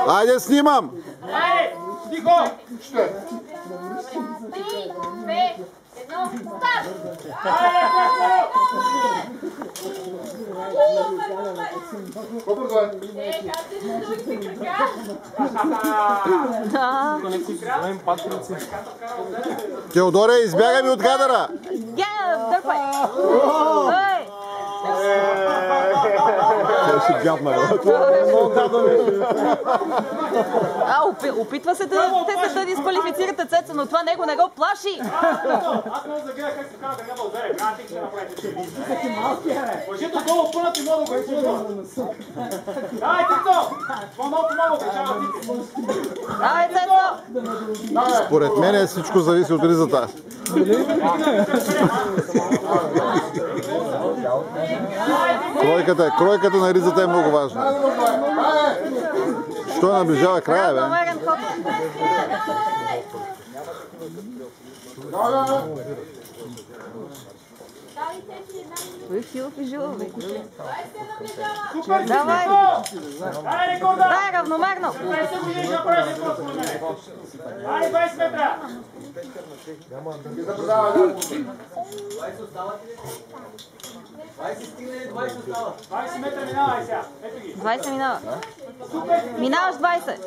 Айде, снимам! Айде, тихо! 3, 2, 1, старт! По-бързо е. Теодоре, избягай ми от кадъра! Дърпай! Ще гапна, Опитва се да дисквалифицирате Цецо, но това него не го плаши! Аз мога да гледа как се кара да няма ударя. Аз ти ще направите. Лъжето долу пънат и мога да го изпълна. Давай, Цецо! По-малко обичава ти. Давай, Цецо! Според мен всичко зависи от ризата. Кройката на ризата е много важна. Що наближава края, бе? Давай! Дай, равномерно! Ай, 20 метра! 20 метра минавай сега. Ето ги. 20 минава. Минаваш 20.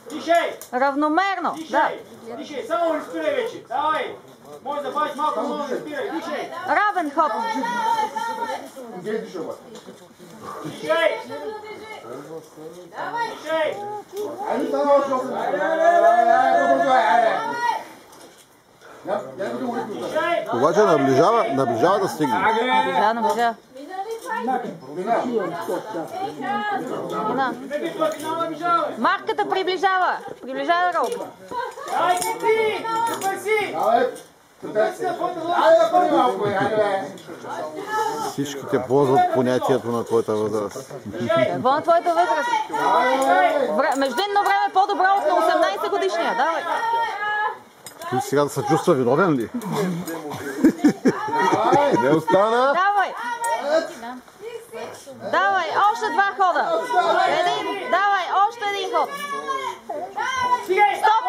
Тишей! Равномерно. Да. Тишей, само не спирай вече. Давай! Може да бавиш малко, но не спирай. Тишей! Равен хоп. Тишей! Тишей! Обаче наближава да стигне. Наближава. Марката приближава. Приближава Роб. Ай, ти! Спаси! Всичките ползват понятието на твоята възраст. Какво на твоята възраст? Междинно време е по-добро от на 18 годишния. Давай. Той сега да се чувства виновен ли? Не остана. Давай. Давай, още 2 хода. Давай, още 1 ход. Стоп!